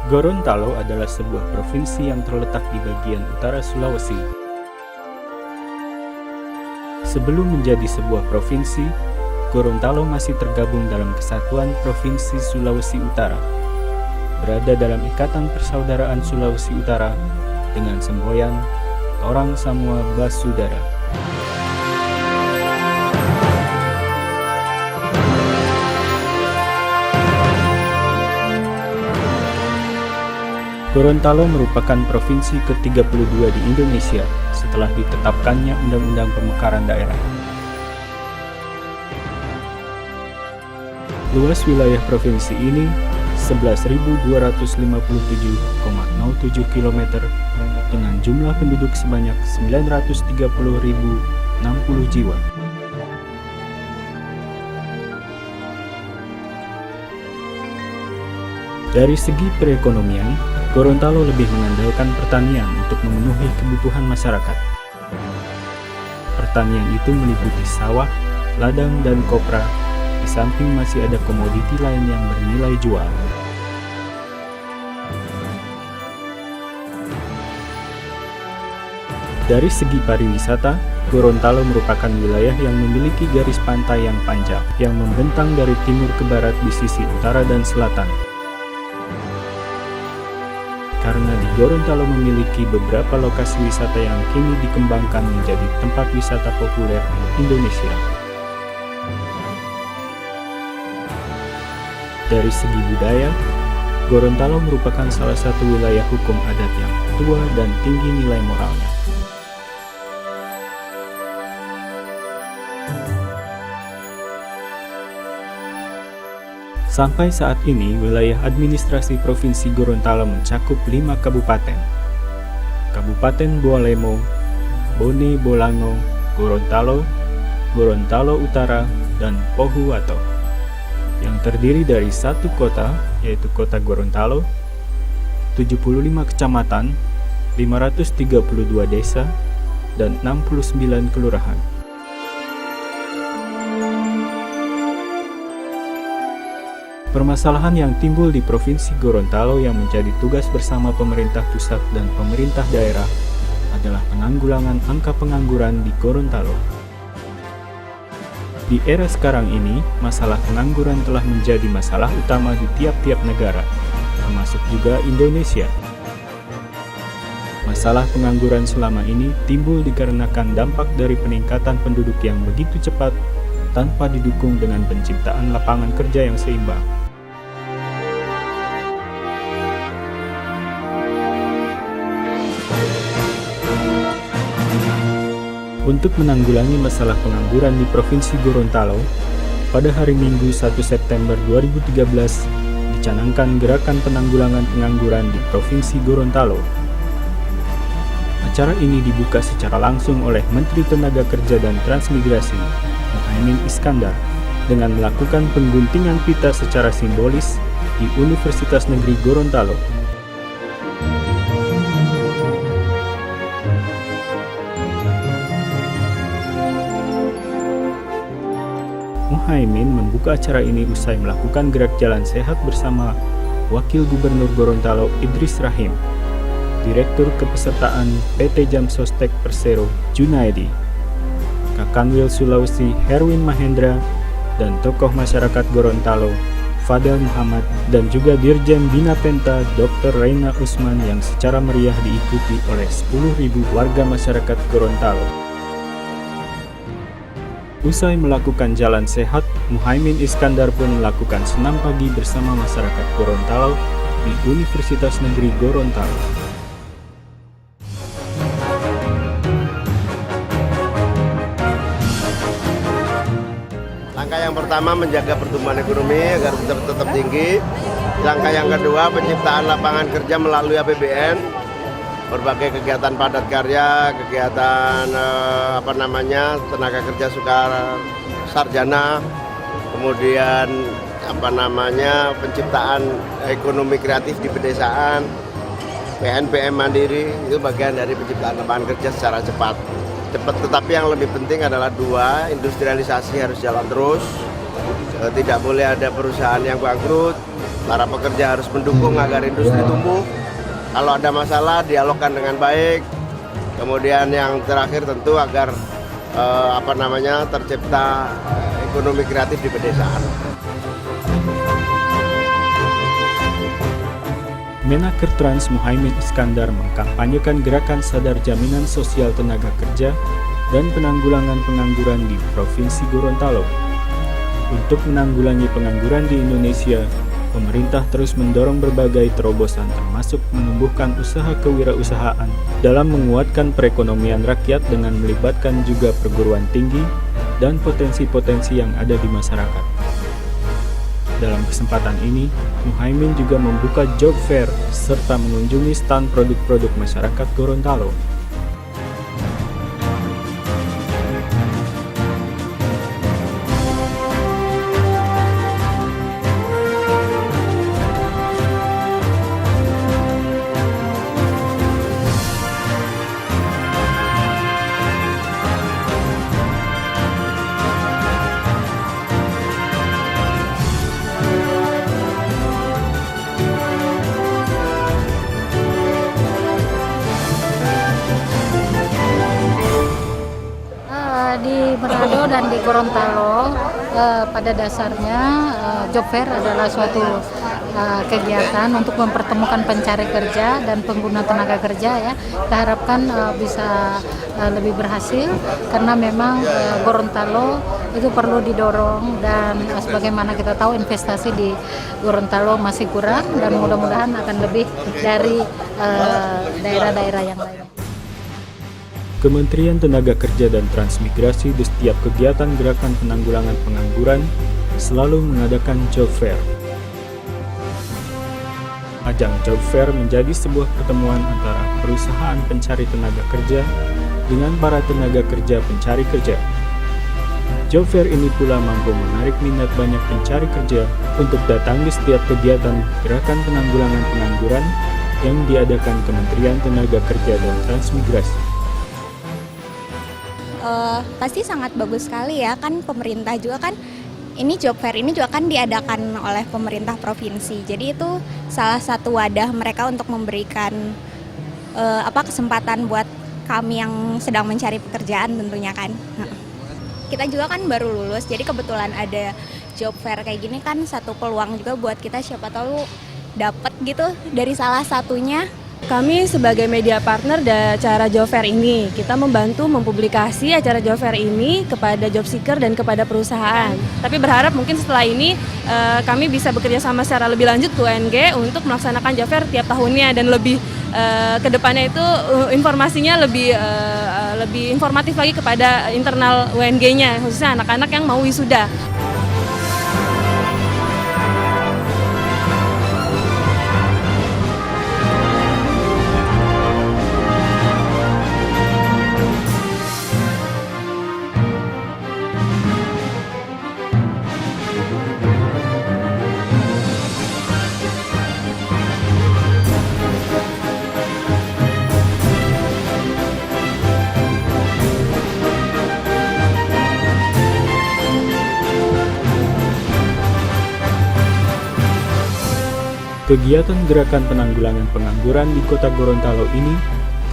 Gorontalo adalah sebuah provinsi yang terletak di bagian utara Sulawesi. Sebelum menjadi sebuah provinsi, Gorontalo masih tergabung dalam Kesatuan Provinsi Sulawesi Utara, berada dalam Ikatan Persaudaraan Sulawesi Utara dengan semboyan Orang Samua Basudara. Gorontalo merupakan provinsi ke-32 di Indonesia setelah ditetapkannya Undang-Undang Pemekaran Daerah. Luas wilayah provinsi ini 11.257,07 km dengan jumlah penduduk sebanyak 930.060 jiwa. Dari segi perekonomian, Gorontalo lebih mengandalkan pertanian untuk memenuhi kebutuhan masyarakat. Pertanian itu meliputi sawah, ladang, dan kopra, di samping masih ada komoditi lain yang bernilai jual. Dari segi pariwisata, Gorontalo merupakan wilayah yang memiliki garis pantai yang panjang, yang membentang dari timur ke barat di sisi utara dan selatan. Karena di Gorontalo memiliki beberapa lokasi wisata yang kini dikembangkan menjadi tempat wisata populer Indonesia. Dari segi budaya, Gorontalo merupakan salah satu wilayah hukum adat yang tua dan tinggi nilai moralnya. Sampai saat ini, wilayah administrasi Provinsi Gorontalo mencakup 5 kabupaten. Kabupaten Bualemo, Bone Bolango, Gorontalo, Gorontalo Utara, dan Pohuwato, yang terdiri dari 1 kota, yaitu Kota Gorontalo, 75 kecamatan, 532 desa, dan 69 kelurahan. Permasalahan yang timbul di Provinsi Gorontalo yang menjadi tugas bersama pemerintah pusat dan pemerintah daerah adalah penanggulangan angka pengangguran di Gorontalo. Di era sekarang ini, masalah pengangguran telah menjadi masalah utama di tiap-tiap negara, termasuk juga Indonesia. Masalah pengangguran selama ini timbul dikarenakan dampak dari peningkatan penduduk yang begitu cepat tanpa didukung dengan penciptaan lapangan kerja yang seimbang. Untuk menanggulangi masalah pengangguran di Provinsi Gorontalo, pada hari Minggu 1 September 2013 dicanangkan Gerakan Penanggulangan Pengangguran di Provinsi Gorontalo. Acara ini dibuka secara langsung oleh Menteri Tenaga Kerja dan Transmigrasi, Muhaimin Iskandar, dengan melakukan pengguntingan pita secara simbolis di Universitas Negeri Gorontalo. Muhaimin membuka acara ini usai melakukan gerak jalan sehat bersama Wakil Gubernur Gorontalo Idris Rahim, Direktur Kepesertaan PT Jam Sostek Persero Junaedi, Kakanwil Sulawesi Herwin Mahendra, dan tokoh masyarakat Gorontalo Fadel Muhammad, dan juga Dirjen Bina Penta Dr. Reina Usman yang secara meriah diikuti oleh 10.000 warga masyarakat Gorontalo. Usai melakukan jalan sehat, Muhaimin Iskandar pun melakukan senam pagi bersama masyarakat Gorontalo di Universitas Negeri Gorontalo. Langkah yang pertama menjaga pertumbuhan ekonomi agar tetap tinggi. Langkah yang kedua penciptaan lapangan kerja melalui APBN. Berbagai kegiatan padat karya, kegiatan tenaga kerja sarjana, kemudian penciptaan ekonomi kreatif di pedesaan, PNPM mandiri, itu bagian dari penciptaan lapangan kerja secara cepat. Tetapi yang lebih penting adalah 2, industrialisasi harus jalan terus, tidak boleh ada perusahaan yang bangkrut, para pekerja harus mendukung agar industri tumbuh. Kalau ada masalah, dialogkan dengan baik. Kemudian yang terakhir tentu agar tercipta ekonomi kreatif di pedesaan. Menaker Trans Muhaimin Iskandar mengkampanyekan gerakan sadar jaminan sosial tenaga kerja dan penanggulangan pengangguran di Provinsi Gorontalo. Untuk menanggulangi pengangguran di Indonesia, pemerintah terus mendorong berbagai terobosan termasuk menumbuhkan usaha kewirausahaan dalam menguatkan perekonomian rakyat dengan melibatkan juga perguruan tinggi dan potensi-potensi yang ada di masyarakat. Dalam kesempatan ini, Muhaimin juga membuka job fair serta mengunjungi stand produk-produk masyarakat Gorontalo. Di Manado dan di Gorontalo pada dasarnya job fair adalah suatu kegiatan untuk mempertemukan pencari kerja dan pengguna tenaga kerja ya. Kita harapkan bisa lebih berhasil karena memang Gorontalo itu perlu didorong dan sebagaimana kita tahu investasi di Gorontalo masih kurang dan mudah-mudahan akan lebih dari daerah-daerah yang lain. Kementerian Tenaga Kerja dan Transmigrasi di setiap kegiatan gerakan penanggulangan pengangguran selalu mengadakan job fair. Ajang job fair menjadi sebuah pertemuan antara perusahaan pencari tenaga kerja dengan para tenaga kerja pencari kerja. Job fair ini pula mampu menarik minat banyak pencari kerja untuk datang di setiap kegiatan gerakan penanggulangan pengangguran yang diadakan Kementerian Tenaga Kerja dan Transmigrasi. Pasti sangat bagus sekali ya, kan pemerintah juga kan ini job fair ini juga kan diadakan oleh pemerintah provinsi. Jadi itu salah satu wadah mereka untuk memberikan kesempatan buat kami yang sedang mencari pekerjaan tentunya kan. Kita juga kan baru lulus, jadi kebetulan ada job fair kayak gini kan satu peluang juga buat kita, siapa tahu dapat gitu dari salah satunya. Kami sebagai media partner dari acara job fair ini, kita membantu mempublikasi acara job fair ini kepada job seeker dan kepada perusahaan. Tapi berharap mungkin setelah ini kami bisa bekerja sama secara lebih lanjut ke UNG untuk melaksanakan job fair tiap tahunnya dan lebih ke depannya itu informasinya lebih informatif lagi kepada internal UNG-nya, khususnya anak-anak yang mau wisuda. Kegiatan gerakan penanggulangan pengangguran di Kota Gorontalo ini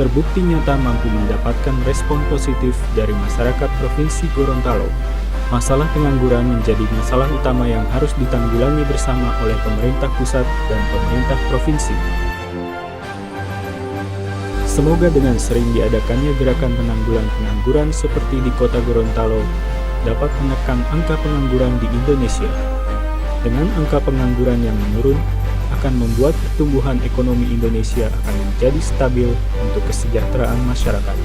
terbukti nyata mampu mendapatkan respon positif dari masyarakat Provinsi Gorontalo. Masalah pengangguran menjadi masalah utama yang harus ditanggulangi bersama oleh pemerintah pusat dan pemerintah provinsi. Semoga dengan sering diadakannya gerakan penanggulangan pengangguran seperti di Kota Gorontalo dapat menekan angka pengangguran di Indonesia. Dengan angka pengangguran yang menurun, akan membuat pertumbuhan ekonomi Indonesia akan menjadi stabil untuk kesejahteraan masyarakat.